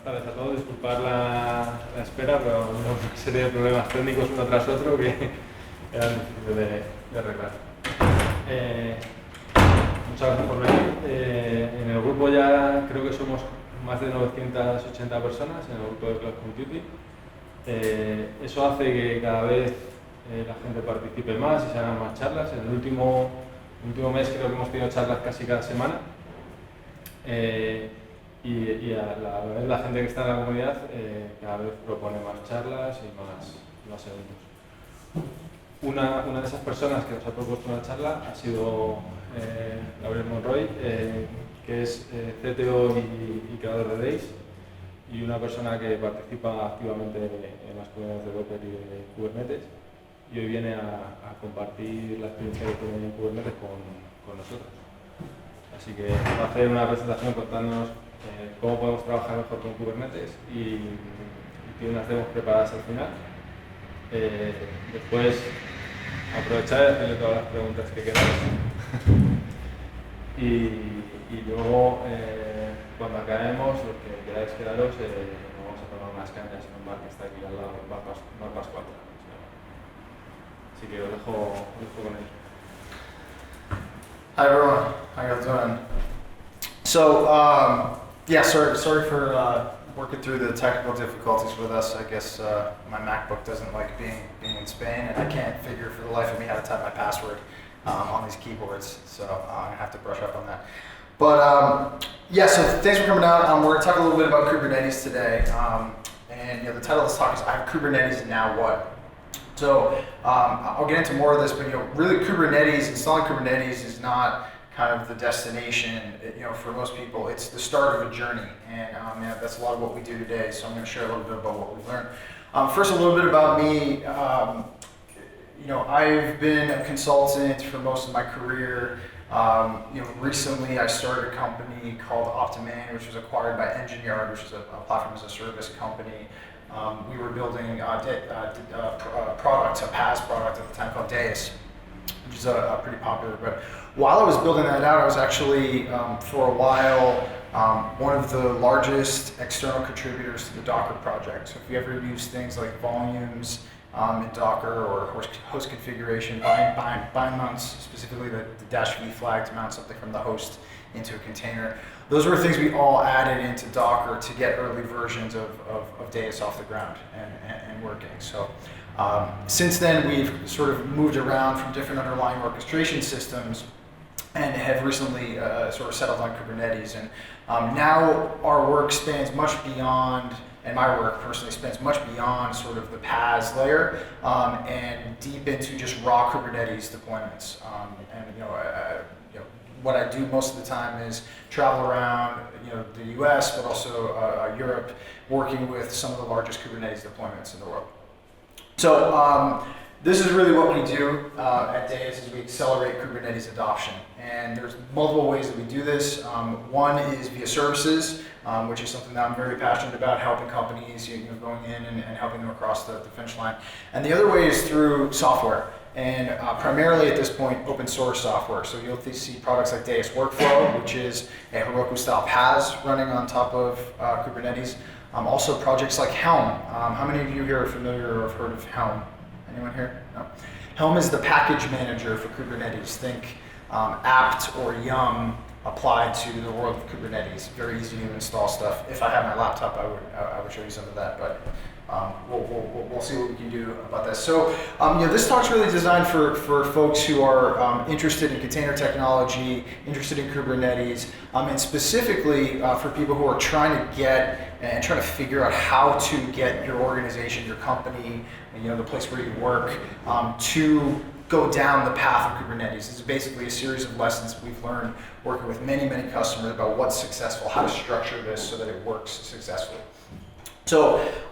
tardes a todos, disculpad la espera, pero una serie de problemas técnicos uno tras otro que eran difíciles de arreglar. Muchas gracias por venir. En el grupo ya creo que somos más de 980 personas en el grupo de Cloud Computing. Eso hace que cada vez la gente participe más y se hagan más charlas. En el último mes creo que hemos tenido charlas casi cada semana. Y a la vez la gente que está en la comunidad cada vez propone más charlas y más eventos. Una de esas personas que nos ha propuesto una charla ha sido Gabriel Monroy, que es CTO y creador de Days, y una persona que participa activamente en las comunidades de Docker y de Kubernetes, y hoy viene a compartir la experiencia que tiene en Kubernetes con nosotros. Así que va a hacer una presentación contándonos cómo podemos trabajar mejor con Kubernetes y tiene unas demos preparadas al final. Después aprovechar y hacerle todas las preguntas que queráis. y luego, cuando acabemos, los que queráis quedaros, vamos a tomar unas cañas en un bar que está aquí al lado, Bar 4. Así que os dejo con él. Hi everyone, how you doing? So, yeah, sorry for working through the technical difficulties with us. I guess my MacBook doesn't like being in Spain, and I can't figure for the life of me how to type my password on these keyboards, so I'm gonna have to brush up on that. But yeah, so thanks for coming out. We're gonna talk a little bit about Kubernetes today, and the title of this talk is "I have Kubernetes and now what?" So I'll get into more of this, but really Kubernetes, installing Kubernetes is not kind of the destination. For most people, it's the start of a journey, and that's a lot of what we do today. So I'm going to share a little bit about what we've learned. First, a little bit about me. I've been a consultant for most of my career. Recently I started a company called Optimane, which was acquired by EngineYard, which is a platform as a service company. We were building a product, a PaaS product at the time called Deis, which is pretty popular. But while I was building that out, I was actually, for a while, one of the largest external contributors to the Docker project. So if you ever use things like volumes in Docker or host configuration, bind mounts, specifically the -v flag to mount something from the host into a container, those were things we all added into Docker to get early versions of Deis off the ground and working. So since then, we've sort of moved around from different underlying orchestration systems and have recently sort of settled on Kubernetes. And now our work spans much beyond, and my work personally spans much beyond sort of the PaaS layer and deep into just raw Kubernetes deployments. What I do most of the time is travel around, the U.S., but also Europe, working with some of the largest Kubernetes deployments in the world. So this is really what we do at Deis, is we accelerate Kubernetes adoption. And there's multiple ways that we do this. One is via services, which is something that I'm very passionate about, helping companies, going in and helping them across the finish line. And the other way is through software. And primarily at this point, open source software. So you'll see products like Deis Workflow, which is a Heroku-style PaaS running on top of Kubernetes. Also projects like Helm. How many of you here are familiar or have heard of Helm? Anyone here? No? Helm is the package manager for Kubernetes. Think apt or yum applied to the world of Kubernetes. Very easy to install stuff. If I had my laptop, I would show you some of that, but we'll see what we can do about this. So this talk's really designed for folks who are interested in container technology, interested in Kubernetes, and specifically for people who are trying to figure out how to get your organization, your company, the place where you work, to go down the path of Kubernetes. This is basically a series of lessons we've learned working with many, many customers about what's successful, how to structure this so that it works successfully. So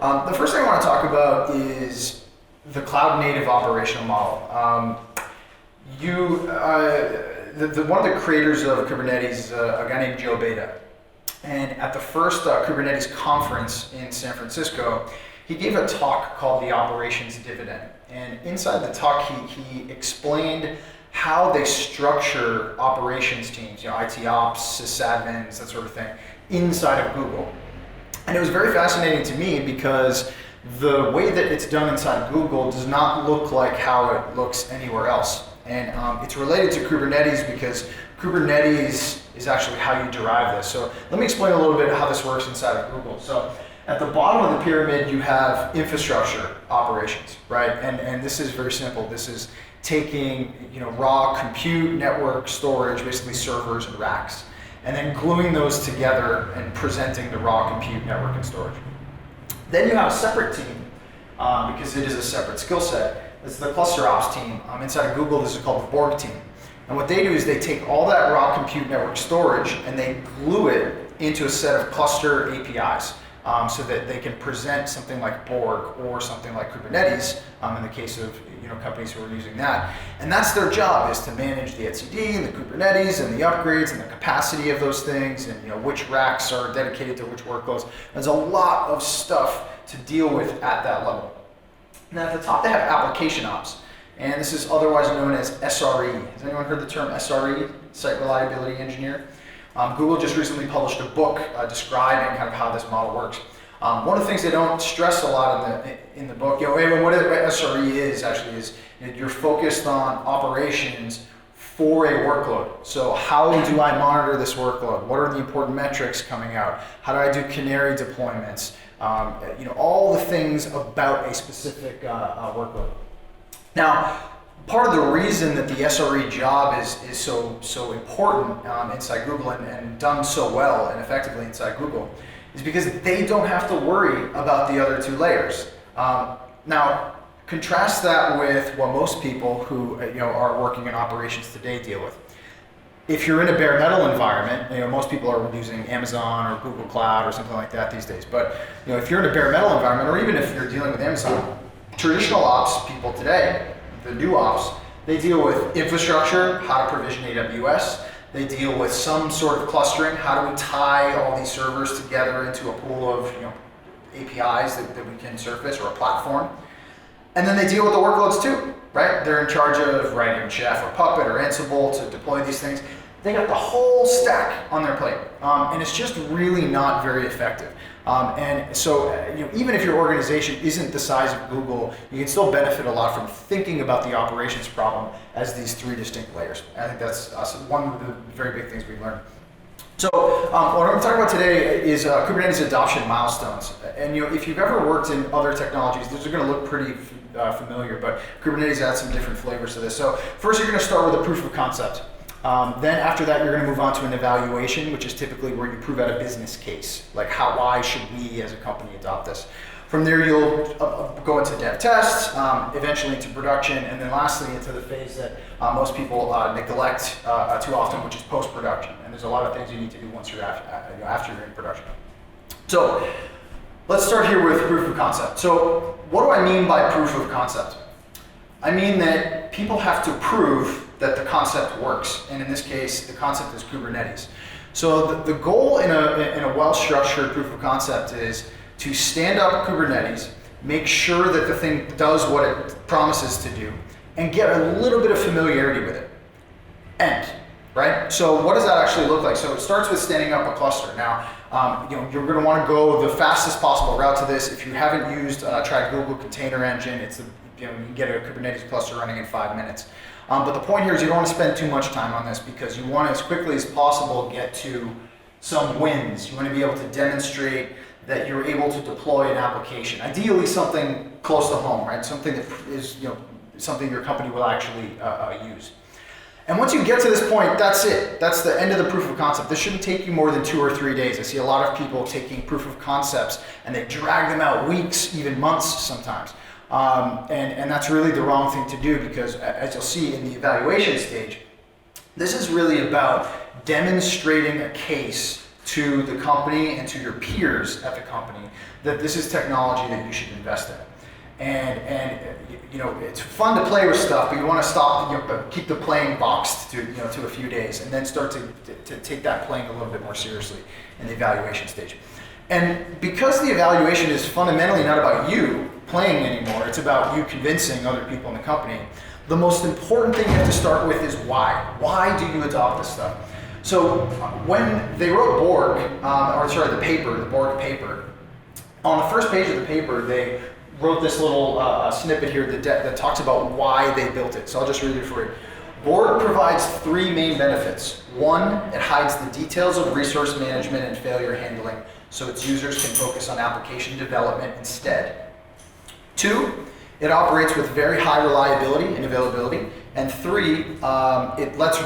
the first thing I want to talk about is the cloud native operational model. One of the creators of Kubernetes is a guy named Joe Beda. And at the first Kubernetes conference in San Francisco, he gave a talk called the Operations Dividend. And inside the talk, he explained how they structure operations teams, IT ops, sysadmins, that sort of thing, inside of Google. And it was very fascinating to me because the way that it's done inside Google does not look like how it looks anywhere else. And it's related to Kubernetes because Kubernetes is actually how you derive this. So let me explain a little bit how this works inside of Google. So at the bottom of the pyramid, you have infrastructure operations, right? And this is very simple. This is taking raw compute, network, storage, basically servers and racks, and then gluing those together and presenting the raw compute, network, and storage. Then you have a separate team, because it is a separate skill set. It's the cluster ops team. Inside of Google, this is called the Borg team. And what they do is they take all that raw compute, network, storage, and they glue it into a set of cluster APIs. So that they can present something like Borg or something like Kubernetes, in the case of companies who are using that. And that's their job, is to manage the etcd and the Kubernetes and the upgrades and the capacity of those things, and which racks are dedicated to which workloads. There's a lot of stuff to deal with at that level. Now at the top they have application ops, and this is otherwise known as SRE. Has anyone heard the term SRE, Site Reliability Engineer? Google just recently published a book describing kind of how this model works. One of the things they don't stress a lot in the book, what SRE is actually is you're focused on operations for a workload. So how do I monitor this workload? What are the important metrics coming out? How do I do canary deployments? All the things about a specific workload. Now, part of the reason that the SRE job is so important inside Google and done so well and effectively inside Google is because they don't have to worry about the other two layers. Now, contrast that with what most people who are working in operations today deal with. If you're in a bare metal environment, most people are using Amazon or Google Cloud or something like that these days. But if you're in a bare metal environment, or even if you're dealing with Amazon, traditional ops people today, the new ops, they deal with infrastructure, how to provision AWS. They deal with some sort of clustering, how do we tie all these servers together into a pool of APIs that we can surface, or a platform. And then they deal with the workloads too, right? They're in charge of writing Chef or Puppet or Ansible to deploy these things. They got the whole stack on their plate, and it's just really not very effective. And so, even if your organization isn't the size of Google, you can still benefit a lot from thinking about the operations problem as these three distinct layers. I think that's one of the very big things we've learned. So, what I'm going to talk about today is Kubernetes adoption milestones. And if you've ever worked in other technologies, these are going to look pretty familiar, but Kubernetes adds some different flavors to this. So, first you're going to start with a proof of concept. Then after that, you're going to move on to an evaluation, which is typically where you prove out a business case, like why should we as a company adopt this. From there, you'll go into dev tests, eventually into production, and then lastly into the phase that most people neglect too often, which is post-production. And there's a lot of things you need to do once you're after you're in production. So let's start here with proof of concept. So what do I mean by proof of concept? I mean that people have to prove that the concept works, and in this case, the concept is Kubernetes. So the goal in a well-structured proof of concept is to stand up Kubernetes, make sure that the thing does what it promises to do, and get a little bit of familiarity with it. End, right? So what does that actually look like? So it starts with standing up a cluster. Now, you're going to want to go the fastest possible route to this. If you haven't tried Google Container Engine, you can get a Kubernetes cluster running in 5 minutes. But the point here is you don't want to spend too much time on this because you want to, as quickly as possible, get to some wins. You want to be able to demonstrate that you're able to deploy an application. Ideally something close to home, right? Something that is something your company will actually use. And once you get to this point, that's it. That's the end of the proof of concept. This shouldn't take you more than 2 or 3 days. I see a lot of people taking proof of concepts and they drag them out weeks, even months sometimes. And that's really the wrong thing to do because, as you'll see in the evaluation stage, this is really about demonstrating a case to the company and to your peers at the company that this is technology that you should invest in. And it's fun to play with stuff, but you want to stop, keep the playing boxed to a few days, and then start to take that playing a little bit more seriously in the evaluation stage. And because the evaluation is fundamentally not about you playing anymore, it's about you convincing other people in the company, the most important thing you have to start with is why. Why do you adopt this stuff? So when they wrote Borg, the Borg paper, On the first page of the paper, they wrote this little snippet here that talks about why they built it. So I'll just read it for you. Borg provides 3 main benefits. 1, it hides the details of resource management and failure handling so its users can focus on application development instead. 2, it operates with very high reliability and availability. And 3, it lets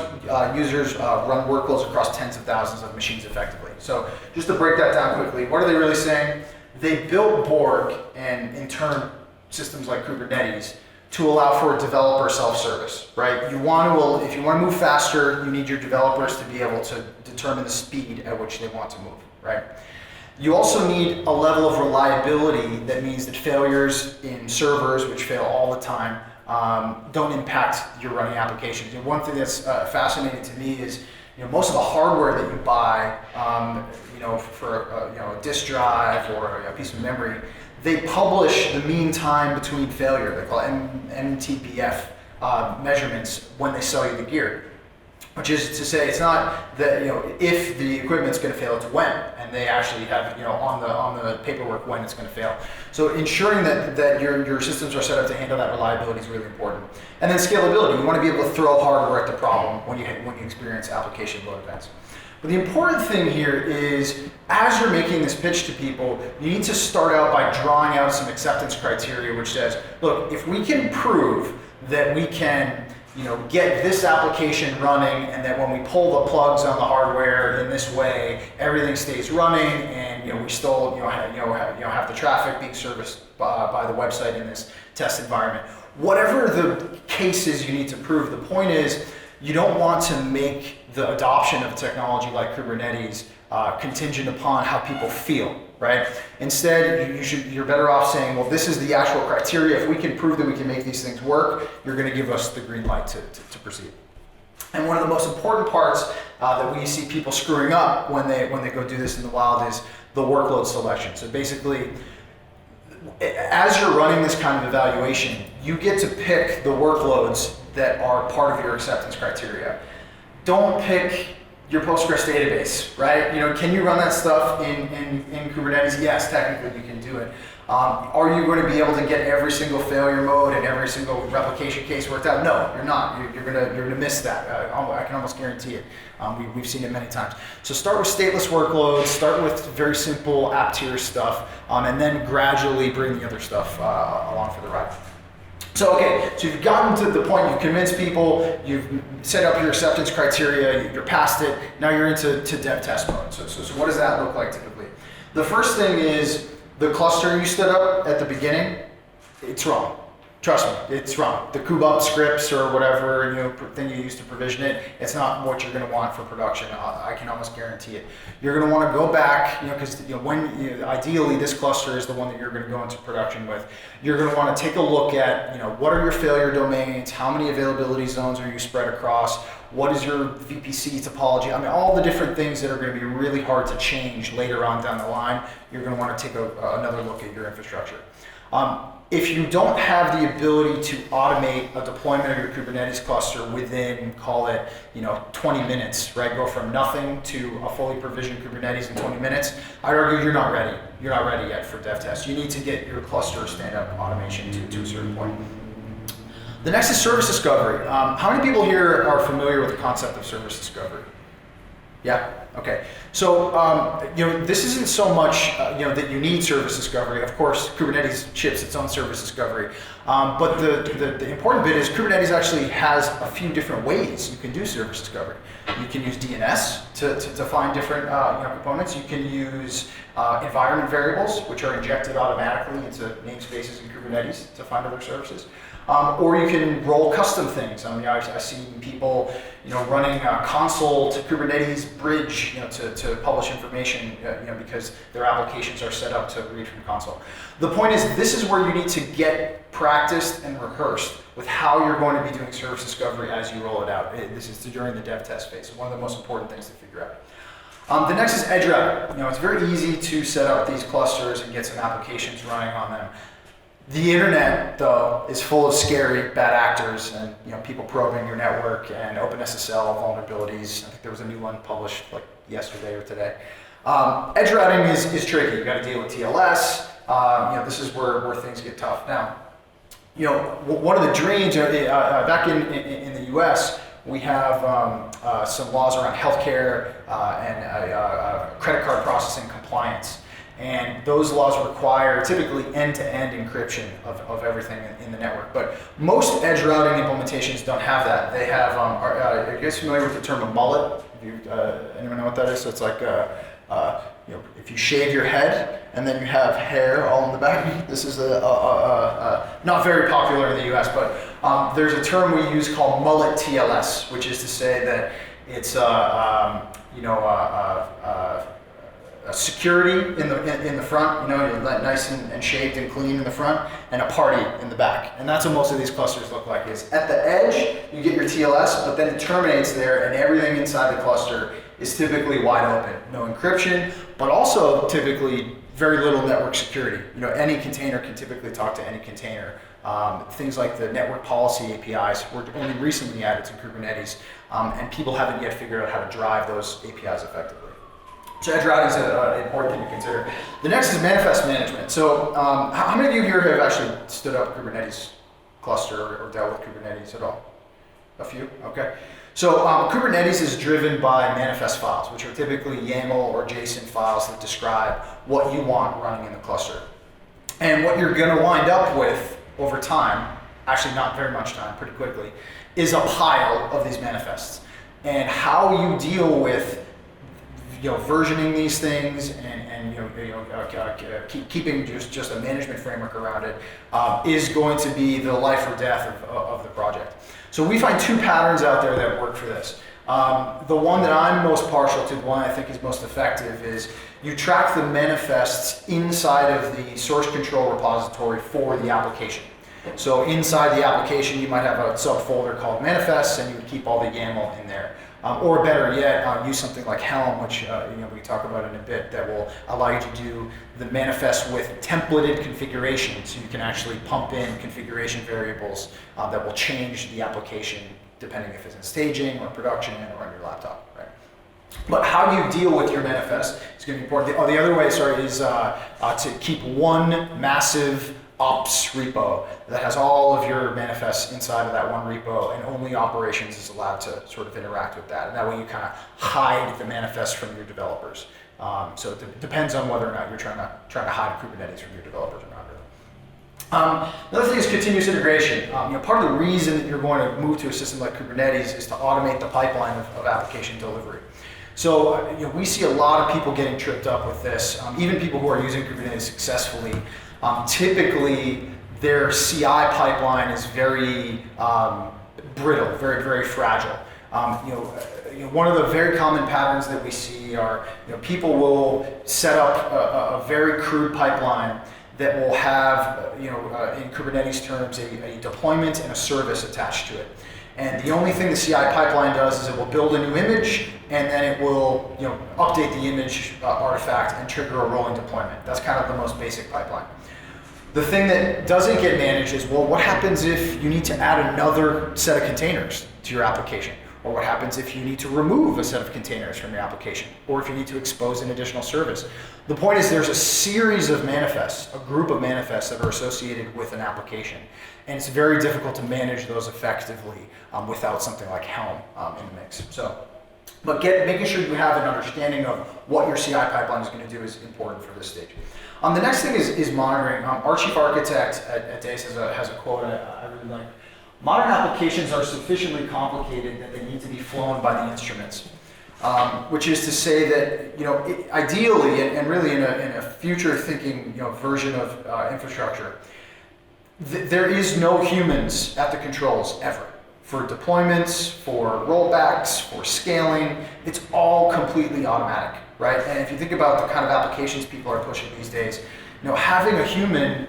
users run workloads across tens of thousands of machines effectively. So just to break that down quickly, what are they really saying? They built Borg and in turn systems like Kubernetes to allow for developer self-service, right? If you want to move faster, you need your developers to be able to determine the speed at which they want to move, right? You also need a level of reliability that means that failures in servers, which fail all the time, don't impact your running applications. And one thing that's fascinating to me is, most of the hardware that you buy, for a disk drive or a piece of memory, they publish the mean time between failure. They call it MTBF measurements when they sell you the gear, which is to say it's not that if the equipment's going to fail, it's when, and they actually have on the paperwork when it's going to fail. So ensuring that your systems are set up to handle that reliability is really important. And then scalability. You want to be able to throw hardware at the problem when you experience application load events. But the important thing here is, as you're making this pitch to people, you need to start out by drawing out some acceptance criteria, which says, look, if we can prove that we can get this application running, and that when we pull the plugs on the hardware in this way, everything stays running, and we still have the traffic being serviced by the website in this test environment. Whatever the case is you need to prove, the point is you don't want to make the adoption of technology like Kubernetes contingent upon how people feel, right? Instead, you're better off saying, well, this is the actual criteria. If we can prove that we can make these things work, you're going to give us the green light to proceed. And one of the most important parts that we see people screwing up when they go do this in the wild is the workload selection. So basically, as you're running this kind of evaluation, you get to pick the workloads that are part of your acceptance criteria. Don't pick your Postgres database, right? Can you run that stuff in Kubernetes? Yes, technically you can do it. Are you going to be able to get every single failure mode and every single replication case worked out? No, you're not. You're gonna miss that. I can almost guarantee it. We've seen it many times. So start with stateless workloads. Start with very simple app tier stuff, and then gradually bring the other stuff along for the ride. So you've gotten to the point, you've convinced people, you've set up your acceptance criteria, you're past it, now you're into dev test mode. So what does that look like typically? The first thing is the cluster you stood up at the beginning, it's wrong. Trust me, it's wrong. The kube scripts or whatever thing you use to provision it, it's not what you're going to want for production. I can almost guarantee it. You're going to want to go back, because ideally this cluster is the one that you're going to go into production with. You're going to want to take a look at what are your failure domains, how many availability zones are you spread across, what is your VPC topology. I mean, all the different things that are going to be really hard to change later on down the line. You're going to want to take another look at your infrastructure. If you don't have the ability to automate a deployment of your Kubernetes cluster within, call it, 20 minutes, right? Go from nothing to a fully provisioned Kubernetes in 20 minutes. I'd argue you're not ready. You're not ready yet for dev test. You need to get your cluster stand-up automation to a certain point. The next is service discovery. How many people here are familiar with the concept of service discovery? Yeah? Okay. So, this isn't so much, that you need service discovery. Of course, Kubernetes ships its own service discovery. But the important bit is Kubernetes actually has a few different ways you can do service discovery. You can use DNS to find different components. You can use environment variables, which are injected automatically into namespaces in Kubernetes to find other services. Or you can roll custom things. I've seen people, running a console to Kubernetes bridge, to publish information, because their applications are set up to read from console. The point is, this is where you need to get practiced and rehearsed with how you're going to be doing service discovery as you roll it out. This is during the dev test phase. One of the most important things to figure out. The next is edge routing. It's very easy to set up these clusters and get some applications running on them. The internet, though, is full of scary bad actors and people probing your network and OpenSSL vulnerabilities. I think there was a new one published like yesterday or today. Edge routing is tricky. You got to deal with TLS. This is where things get tough. Now, one of the dreams back in the U.S. we have some laws around healthcare and credit card processing compliance. And those laws require typically end-to-end encryption of everything in the network. But most edge routing implementations don't have that. They have, are you guys familiar with the term a mullet? Anyone know what that is? So it's like, if you shave your head and then you have hair all in the back. This is not very popular in the US, but there's a term we use called mullet TLS, which is to say that it's security in the front, you're nice and shaved and clean in the front, and a party in the back. And that's what most of these clusters look like. Is at the edge, you get your TLS, but then it terminates there, and everything inside the cluster is typically wide open. No encryption, but also typically very little network security. Any container can typically talk to any container. Things like the network policy APIs were only recently added to Kubernetes, and people haven't yet figured out how to drive those APIs effectively. So edge routing is an important thing to consider. The next is manifest management. So how many of you here have actually stood up a Kubernetes cluster or dealt with Kubernetes at all? A few? Okay. So Kubernetes is driven by manifest files, which are typically YAML or JSON files that describe what you want running in the cluster. And what you're going to wind up with over time, actually not very much time, pretty quickly, is a pile of these manifests. And how you deal with versioning these things and keeping just a management framework around it is going to be the life or death of the project. So we find two patterns out there that work for this. The one that I'm most partial to, the one I think is most effective, is you track the manifests inside of the source control repository for the application. So inside the application, you might have a subfolder called manifests, and you would keep all the YAML in there. Or better yet, use something like Helm, which we talk about in a bit, that will allow you to do the manifest with templated configuration, so you can actually pump in configuration variables that will change the application depending if it's in staging or production or on your laptop, right? But how you deal with your manifest is going to be important. The other way, is to keep one massive ops repo that has all of your manifests inside of that one repo, and only operations is allowed to sort of interact with that. And that way you kind of hide the manifest from your developers. So it depends on whether or not you're trying to hide Kubernetes from your developers or not really. Another thing is continuous integration. Part of the reason that you're going to move to a system like Kubernetes is to automate the pipeline of application delivery. So we see a lot of people getting tripped up with this, even people who are using Kubernetes successfully. Typically, their CI pipeline is very brittle, very, very fragile. One of the very common patterns that we see are people will set up a very crude pipeline that will have, in Kubernetes terms, a deployment and a service attached to it. And the only thing the CI pipeline does is it will build a new image, and then it will update the image artifact and trigger a rolling deployment. That's kind of the most basic pipeline. The thing that doesn't get managed is, well, what happens if you need to add another set of containers to your application? Or what happens if you need to remove a set of containers from your application? Or if you need to expose an additional service? The point is there's a series of manifests, a group of manifests that are associated with an application. And it's very difficult to manage those effectively without something like Helm in the mix. But making sure you have an understanding of what your CI pipeline is going to do is important for this stage. The next thing is monitoring. Our chief architect at DACE has a quote I really like. Modern applications are sufficiently complicated that they need to be flown by the instruments, which is to say that ideally and really in a future-thinking version of infrastructure, there is no humans at the controls ever. For deployments, for rollbacks, for scaling, it's all completely automatic, right? And if you think about the kind of applications people are pushing these days, having a human,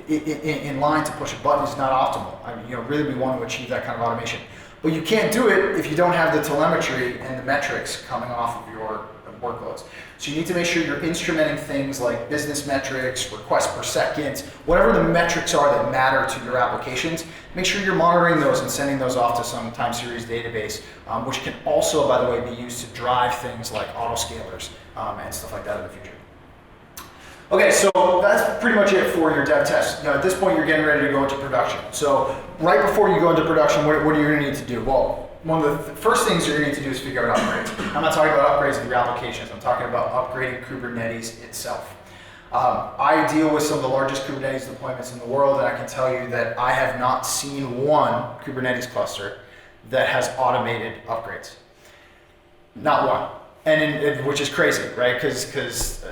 in line to push a button is not optimal. I mean, really we want to achieve that kind of automation. But you can't do it if you don't have the telemetry and the metrics coming off of your workloads. So you need to make sure you're instrumenting things like business metrics, requests per second, whatever the metrics are that matter to your applications. Make sure you're monitoring those and sending those off to some time series database, which can also, by the way, be used to drive things like autoscalers and stuff like that in the future. Okay, so that's pretty much it for your dev test. At this point, you're getting ready to go into production. So right before you go into production, what are you going to need to do? Well, one of the first things you're going to need to do is figure out upgrades. I'm not talking about upgrades of your applications. I'm talking about upgrading Kubernetes itself. I deal with some of the largest Kubernetes deployments in the world, and I can tell you that I have not seen one Kubernetes cluster that has automated upgrades. Not one. Which is crazy, right? Because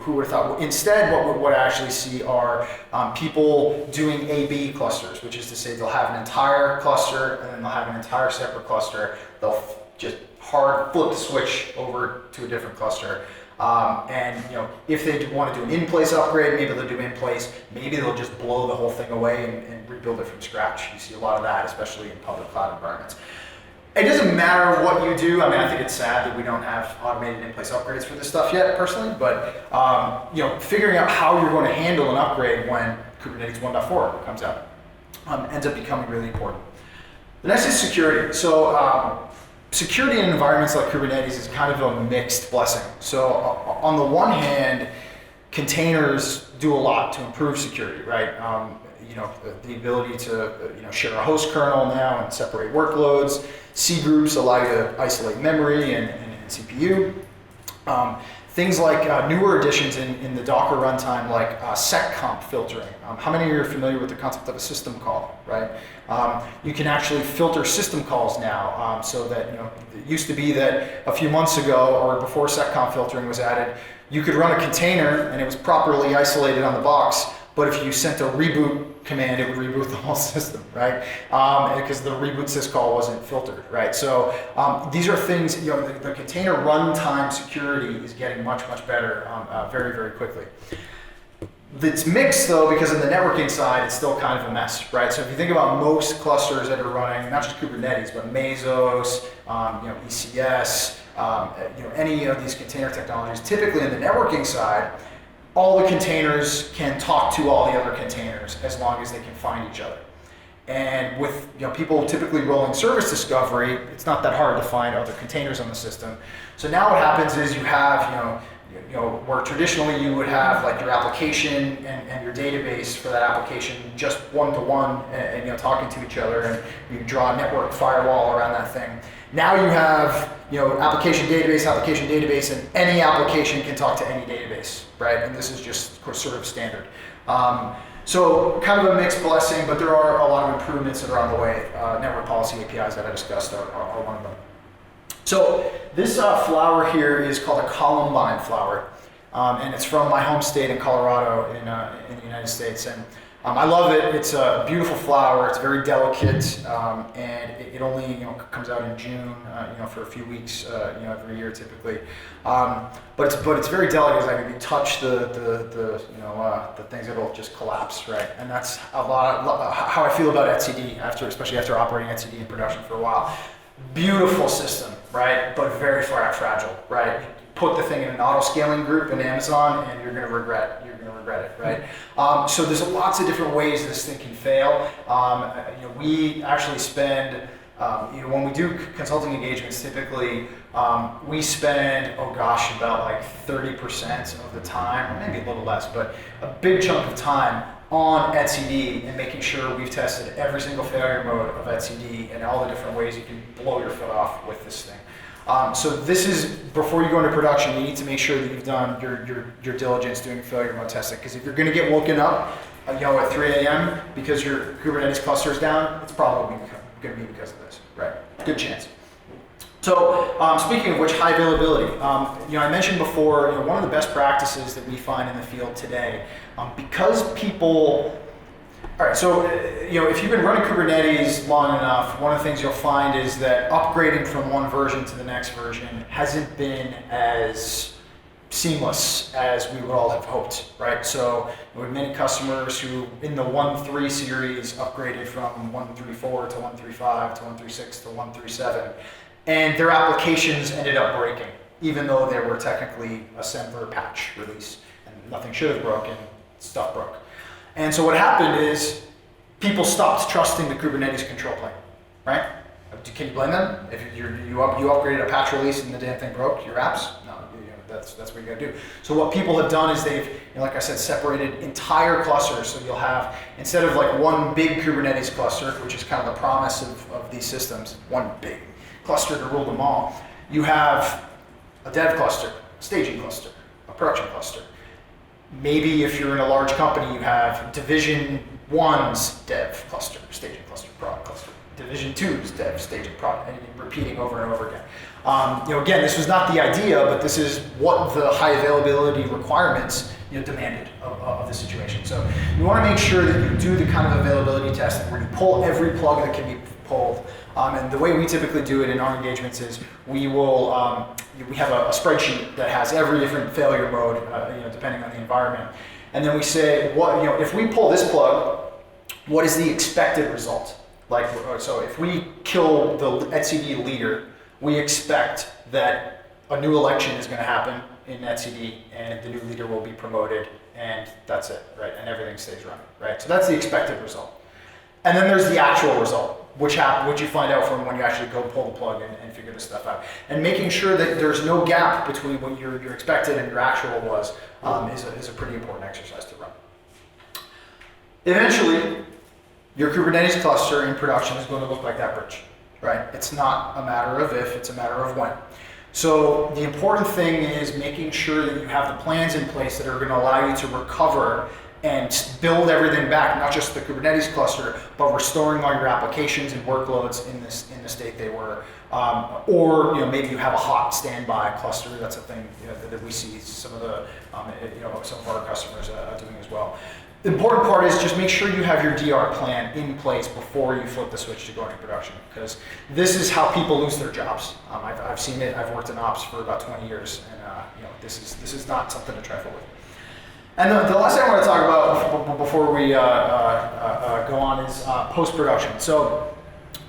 who would have thought? Well, instead, what I actually see are people doing A/B clusters, which is to say they'll have an entire cluster and then they'll have an entire separate cluster. They'll just hard flip the switch over to a different cluster. If they want to do an in-place upgrade, maybe they'll do in-place. Maybe they'll just blow the whole thing away and rebuild it from scratch. You see a lot of that, especially in public cloud environments. It doesn't matter what you do. I mean, I think it's sad that we don't have automated in-place upgrades for this stuff yet, personally. But figuring out how you're going to handle an upgrade when Kubernetes 1.4 comes out ends up becoming really important. The next is security. So security in environments like Kubernetes is kind of a mixed blessing. So on the one hand, containers do a lot to improve security, right? The ability to share a host kernel now and separate workloads. C groups allow you to isolate memory and CPU. Things like newer additions in the Docker runtime, like seccomp filtering. How many of you are familiar with the concept of a system call, right? You can actually filter system calls now, so that it used to be that a few months ago or before seccomp filtering was added, you could run a container and it was properly isolated on the box. But if you sent a reboot command, it would reboot the whole system, right? Because the reboot syscall wasn't filtered, right? So these are things, the container runtime security is getting much, much better very, very quickly. It's mixed though, because on the networking side, it's still kind of a mess, right? So if you think about most clusters that are running, not just Kubernetes, but Mesos, ECS, any of these container technologies, typically on the networking side, all the containers can talk to all the other containers as long as they can find each other. And with people typically rolling service discovery, it's not that hard to find other containers on the system. So now what happens is you have, where traditionally you would have like your application and your database for that application just one-to-one and talking to each other, and you draw a network firewall around that thing. Now you have application database, and any application can talk to any database, right? And this is just sort of standard. So kind of a mixed blessing, but there are a lot of improvements that are on the way. Network policy APIs that I discussed are one of them. So this flower here is called a Columbine flower, and it's from my home state in Colorado in the United States. And I love it. It's a beautiful flower. It's very delicate, and it only comes out in June, for a few weeks, every year typically. But it's very delicate. Like if you touch the things, it'll just collapse, right? And that's a lot how I feel about etcd especially after operating etcd in production for a while. Beautiful system, right? But very fragile, right? Put the thing in an auto-scaling group in Amazon, and you're going to regret it, right? So there's lots of different ways this thing can fail. We actually spend, when we do consulting engagements, typically we spend, about like 30% of the time, or maybe a little less, but a big chunk of time on etcd and making sure we've tested every single failure mode of etcd and all the different ways you can blow your foot off with this thing. So this is, before you go into production, you need to make sure that you've done your diligence doing failure mode testing. Because if you're going to get woken up at 3 a.m. because your Kubernetes cluster is down, it's probably going to be because of this, right? Good chance. So speaking of which, high availability. I mentioned before, one of the best practices that we find in the field today, because people. All right, so if you've been running Kubernetes long enough, one of the things you'll find is that upgrading from one version to the next version hasn't been as seamless as we would all have hoped, right? So we have many customers who, in the 1.3 series, upgraded from 1.3.4 to 1.3.5 to 1.3.6 to 1.3.7, and their applications ended up breaking, even though they were technically assembler patch release, and nothing should have broken, stuff broke. And so what happened is people stopped trusting the Kubernetes control plane, right? Can you blame them? If you upgraded a patch release and the damn thing broke, your apps? No, that's what you gotta do. So what people have done is they've, like I said, separated entire clusters. So you'll have, instead of like one big Kubernetes cluster, which is kind of the promise of these systems, one big cluster to rule them all, you have a dev cluster, staging cluster, a production cluster. Maybe if you're in a large company, you have division 1's dev cluster, staging cluster, product cluster. Division 2's dev, staging, product, and repeating over and over again. Again, this was not the idea, but this is what the high availability requirements demanded of the situation. So you want to make sure that you do the kind of availability testing where you pull every plug that can be pulled. And the way we typically do it in our engagements is we will we have a spreadsheet that has every different failure mode, depending on the environment. And then we say, if we pull this plug, what is the expected result? So if we kill the etcd leader, we expect that a new election is going to happen in etcd, and the new leader will be promoted, and that's it, right? And everything stays running, right? So that's the expected result. And then there's the actual result, which you find out from when you actually go pull the plug and figure this stuff out. And making sure that there's no gap between what your expected and your actual was is a pretty important exercise to run. Eventually, your Kubernetes cluster in production is going to look like that bridge, right? It's not a matter of if, it's a matter of when. So the important thing is making sure that you have the plans in place that are going to allow you to recover and build everything back, not just the Kubernetes cluster, but restoring all your applications and workloads in the state they were. Or maybe you have a hot standby cluster. That's a thing that we see some of the some of our customers doing as well. The important part is just make sure you have your DR plan in place before you flip the switch to going to production, because this is how people lose their jobs. I've seen it. I've worked in ops for about 20 years, and this is not something to trifle with. And the last thing I want to talk about before we go on is post-production. So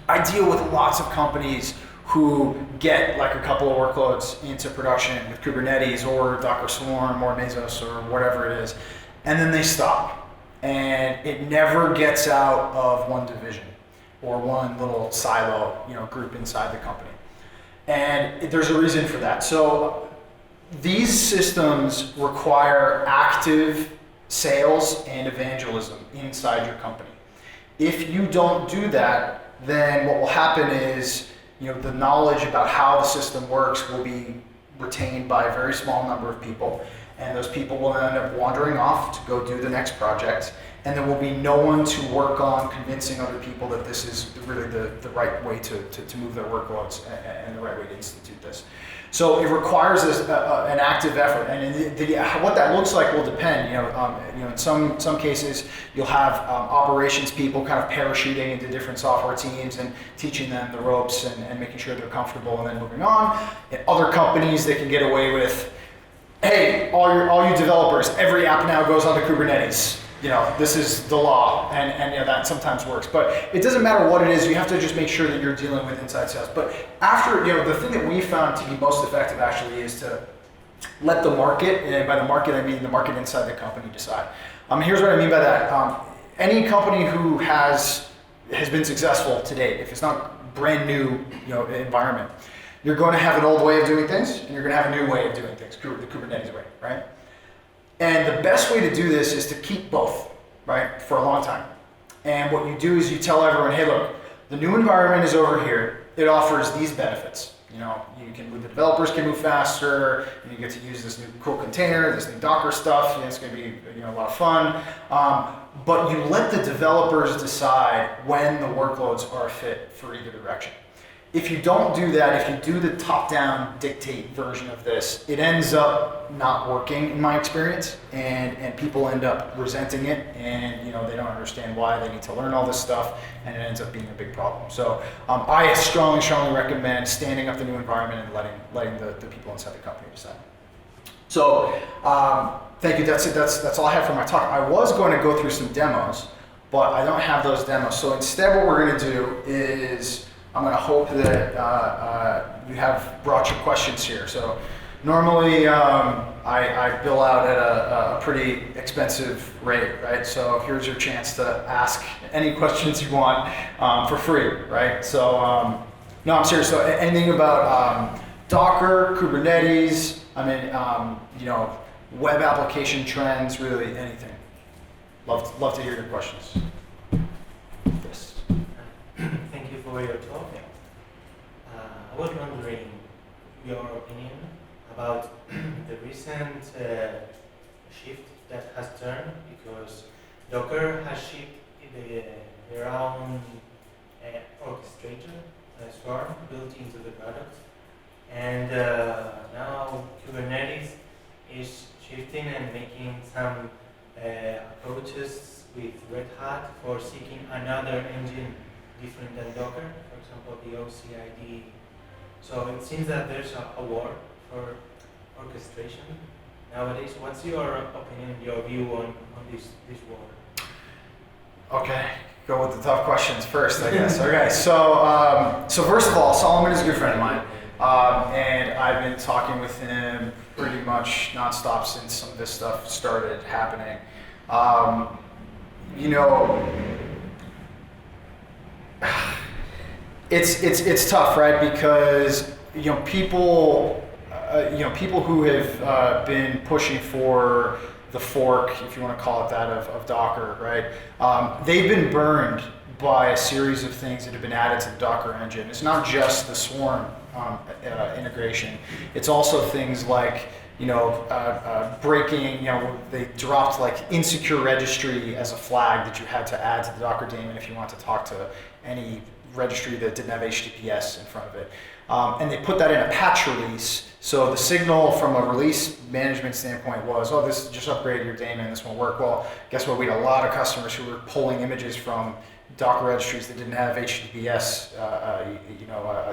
I deal with lots of companies who get like a couple of workloads into production with Kubernetes or Docker Swarm or Mesos or whatever it is, and then they stop. And it never gets out of one division or one little silo, group inside the company. And there's a reason for that. So these systems require active sales and evangelism inside your company. If you don't do that, then what will happen is, the knowledge about how the system works will be retained by a very small number of people. And those people will end up wandering off to go do the next project. And there will be no one to work on convincing other people that this is really the right way to move their workloads and the right way to institute this. So it requires an active effort, and what that looks like will depend. In some cases you'll have operations people kind of parachuting into different software teams and teaching them the ropes and making sure they're comfortable and then moving on. In other companies, they can get away with, hey, all you developers, every app now goes onto Kubernetes. This is the law, and that sometimes works. But it doesn't matter what it is, you have to just make sure that you're dealing with inside sales. But after, the thing that we found to be most effective actually is to let the market, and by the market I mean the market inside the company, decide. Here's what I mean by that. Any company who has been successful to date, if it's not brand new, environment, you're going to have an old way of doing things, and you're going to have a new way of doing things, the Kubernetes way, right? And the best way to do this is to keep both, right, for a long time. And what you do is you tell everyone, hey, look, the new environment is over here. It offers these benefits. The developers can move faster. You get to use this new cool container, this new Docker stuff. It's going to be a lot of fun. But you let the developers decide when the workloads are fit for either direction. If you don't do that, if you do the top-down dictate version of this, it ends up not working in my experience, and people end up resenting it, and they don't understand why they need to learn all this stuff, and it ends up being a big problem. So I strongly recommend standing up the new environment and letting the people inside the company decide. So thank you. That's it. That's all I have for my talk. I was going to go through some demos, but I don't have those demos. So instead, what we're going to do is I'm going to hope that you have brought your questions here. So Normally, I bill out at a pretty expensive rate, right? So here's your chance to ask any questions you want for free, right? So no, I'm serious. So anything about Docker, Kubernetes, I mean, web application trends, really anything. Love to hear your questions. Yes. Thank you for your talk. I was wondering your opinion about the recent shift that has turned, because Docker has shipped their own orchestrator Swarm built into the product, and now Kubernetes is shifting and making some approaches with Red Hat for seeking another engine different than Docker, for example the OCID. So it seems that there's a war for orchestration nowadays. What's your opinion, your view on this war? Okay, go with the tough questions first, I guess. Okay, so first of all, Solomon is a good friend of mine, and I've been talking with him pretty much nonstop since some of this stuff started happening. It's tough, right? Because people who have been pushing for the fork, if you want to call it that, of Docker, right? They've been burned by a series of things that have been added to the Docker engine. It's not just the Swarm integration. It's also things like breaking, they dropped like insecure registry as a flag that you had to add to the Docker daemon if you want to talk to any registry that didn't have HTTPS in front of it. And they put that in a patch release. So the signal from a release management standpoint was, oh, this just upgraded your daemon, this won't work. Well, guess what? We had a lot of customers who were pulling images from Docker registries that didn't have HTTPS, a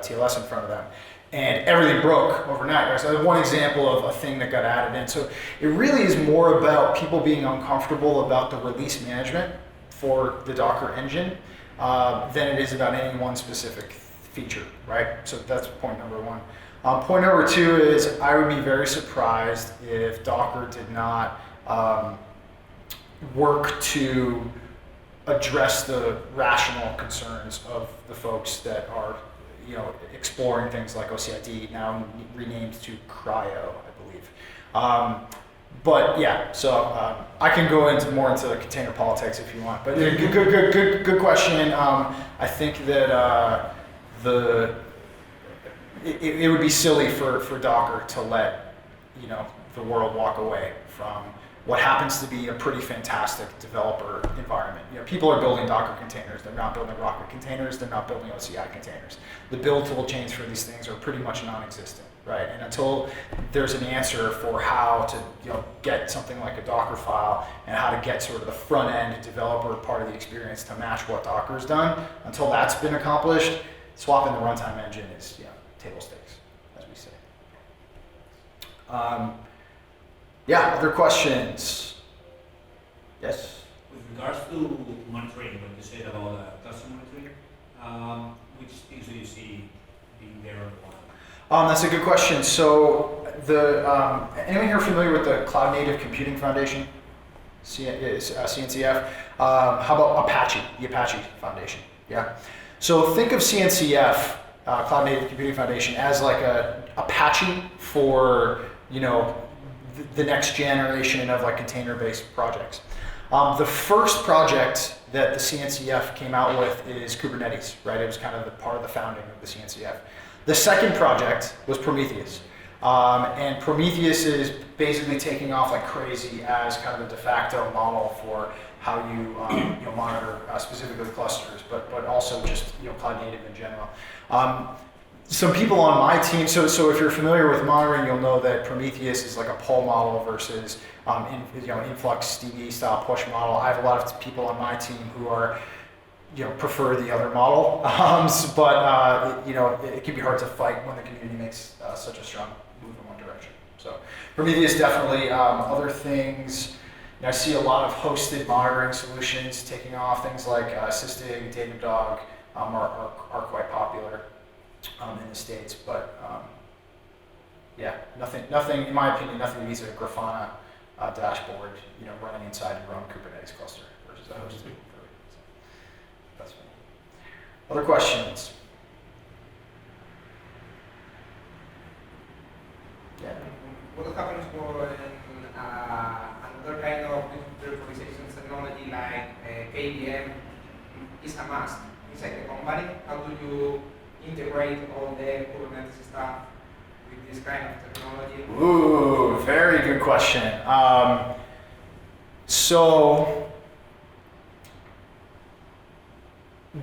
TLS in front of them. And everything broke overnight. Right? So that's one example of a thing that got added in. So it really is more about people being uncomfortable about the release management for the Docker engine than it is about any one specific feature, right? So that's point number one. Point number two is I would be very surprised if Docker did not work to address the rational concerns of the folks that are exploring things like OCID, now renamed to Cryo, I believe. But yeah, so I can go more into container politics if you want. But good question. I think that it would be silly for Docker to let the world walk away from what happens to be a pretty fantastic developer environment. People are building Docker containers. They're not building Rocket containers. They're not building OCI containers. The build tool chains for these things are pretty much non-existent, right? And until there's an answer for how to get something like a Docker file and how to get sort of the front end developer part of the experience to match what Docker's done, until that's been accomplished, swapping the runtime engine is table stakes, as we say. Other questions? Yes? With regards to monitoring, what you said about cluster monitoring, which things do you see being there on the line? That's a good question. So, anyone here familiar with the Cloud Native Computing Foundation, CNCF? How about Apache, the Apache Foundation? Yeah. So think of CNCF, Cloud Native Computing Foundation, as like a Apache for the next generation of like container-based projects. The first project that the CNCF came out with is Kubernetes, right? It was kind of the part of the founding of the CNCF. The second project was Prometheus. And Prometheus is basically taking off like crazy as kind of a de facto model for how you monitor specifically clusters, but also just cloud native in general. Some people on my team, so if you're familiar with monitoring, you'll know that Prometheus is like a pull model versus influx DB style push model. I have a lot of people on my team who are prefer the other model, but it can be hard to fight when the community makes such a strong move in one direction. So Prometheus definitely. Other things, I see a lot of hosted monitoring solutions taking off. Things like Sysdig, Datadog are quite popular in the States, but Yeah, nothing. In my opinion, nothing beats a Grafana dashboard, running inside your own Kubernetes cluster versus a hosted. That's fine. Other questions? Yeah. What happens for another kind of virtualization technology like KVM is a must inside the company? How do you integrate all the Kubernetes stuff with this kind of technology? Ooh, very good question. So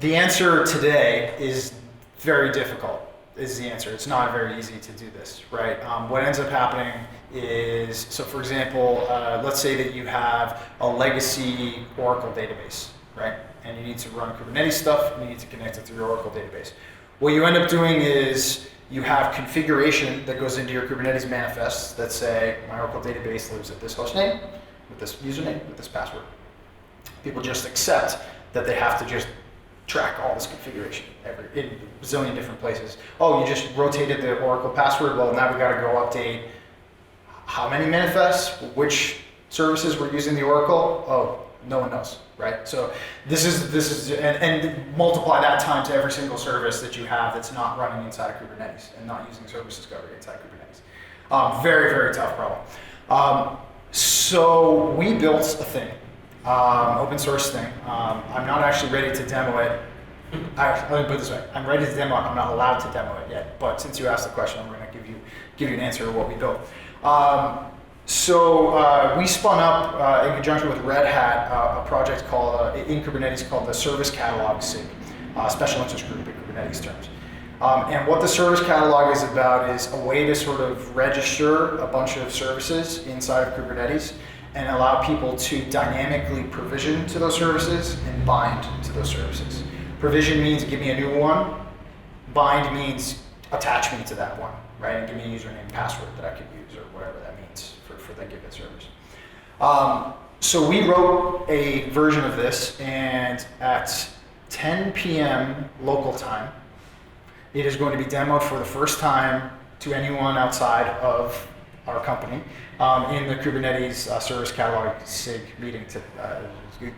the answer today is very difficult. Is the answer. It's not very easy to do this, right? What ends up happening is, so for example, let's say that you have a legacy Oracle database, right? And you need to run Kubernetes stuff, and you need to connect it to your Oracle database. What you end up doing is you have configuration that goes into your Kubernetes manifests that say, my Oracle database lives at this host name, with this username, with this password. People just accept that they have to just track all this configuration in a zillion different places. Oh, you just rotated the Oracle password. Well, now we got to go update how many manifests, which services were using the Oracle. Oh, no one knows, right? So this is and multiply that times every single service that you have that's not running inside of Kubernetes and not using service discovery inside Kubernetes. Very, very tough problem. So we built a thing. Open source thing. I'm not actually ready to demo it. Let me put it this way. I'm ready to demo it. I'm not allowed to demo it yet. But since you asked the question, I'm going to give you an answer to what we built. So we spun up in conjunction with Red Hat a project called in Kubernetes called the Service Catalog SIG, special interest group in Kubernetes terms. And what the service catalog is about is a way to sort of register a bunch of services inside of Kubernetes and allow people to dynamically provision to those services and bind to those services. Provision means give me a new one. Bind means attach me to that one, right? And give me a username and password that I could use or whatever that means for that given service. So we wrote a version of this, and at 10 p.m. local time, it is going to be demoed for the first time to anyone outside of our company in the Kubernetes Service Catalog SIG meeting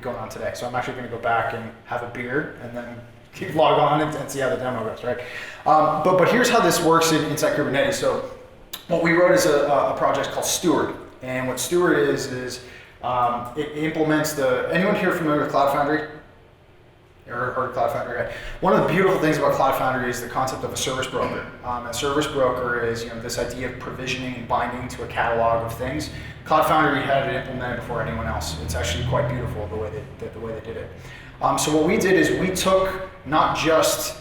going on today. So I'm actually going to go back and have a beer and then log on and see how the demo goes, right? But here's how this works inside Kubernetes. So what we wrote is a project called Steward. And what Steward is it implements anyone here familiar with Cloud Foundry? Or Cloud Foundry, right? One of the beautiful things about Cloud Foundry is the concept of a service broker. And service broker is this idea of provisioning and binding to a catalog of things. Cloud Foundry had it implemented before anyone else. It's actually quite beautiful the way they did it. So what we did is we took not just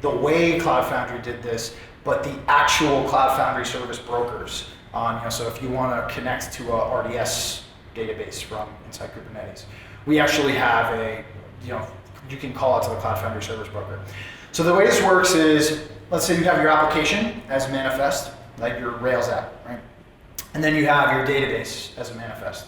the way Cloud Foundry did this, but the actual Cloud Foundry service brokers. So if you want to connect to a RDS database from inside Kubernetes, we actually have you can call it to the Cloud Foundry service broker. So the way this works is, let's say you have your application as a manifest, like your Rails app, right? And then you have your database as a manifest.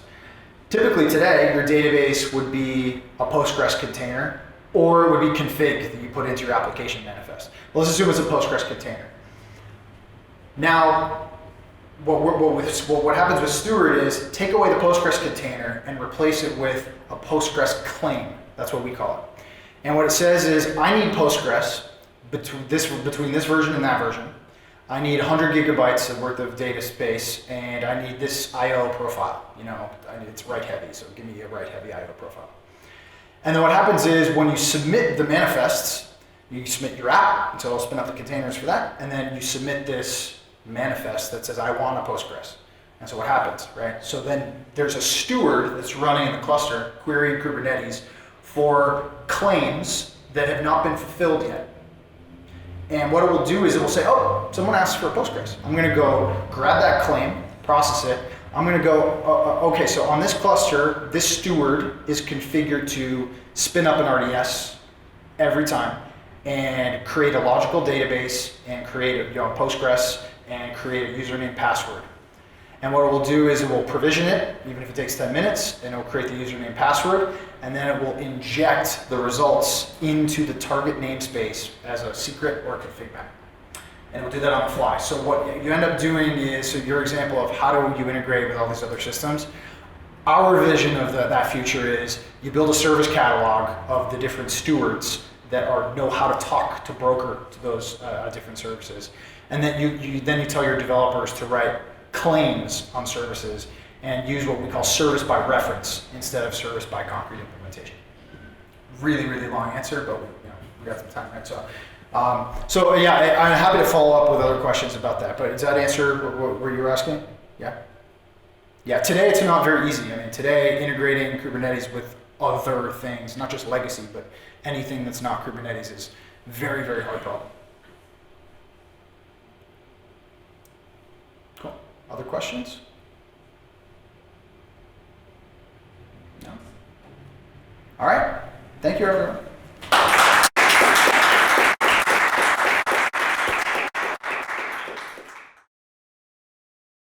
Typically today, your database would be a Postgres container, or it would be config that you put into your application manifest. Well, let's assume it's a Postgres container. Now, what happens with Steward is take away the Postgres container and replace it with a Postgres claim. That's what we call it. And what it says is, I need Postgres between this version and that version. I need 100 gigabytes worth of data space, and I need this I/O profile. It's write heavy, so give me a write heavy I/O profile. And then what happens is, when you submit the manifests, you submit your app, and so it'll spin up the containers for that, and then you submit this manifest that says, I want a Postgres. And so what happens, right? So then there's a steward that's running in the cluster, querying Kubernetes for claims that have not been fulfilled yet. And what it will do is it will say, oh, someone asked for a Postgres. I'm going to go grab that claim, process it. I'm going to go, okay, so on this cluster, this steward is configured to spin up an RDS every time and create a logical database and create a Postgres and create a username and password. And what it will do is it will provision it, even if it takes 10 minutes, and it will create the username and password, and then it will inject the results into the target namespace as a secret or a config map. and it will do that on the fly. So what you end up doing is, so your example of how do you integrate with all these other systems, our vision of that future is you build a service catalog of the different stewards that know how to talk to broker to those different services. And then you tell your developers to write claims on services and use what we call service by reference instead of service by concrete implementation. Really, really long answer, but we got some time, right? So yeah, I'm happy to follow up with other questions about that, but does that answer what you were asking? Yeah? Yeah, today it's not very easy. I mean, today integrating Kubernetes with other things, not just legacy, but anything that's not Kubernetes is very, very hard problem. Cool. Other questions? No? All right. Thank you, everyone.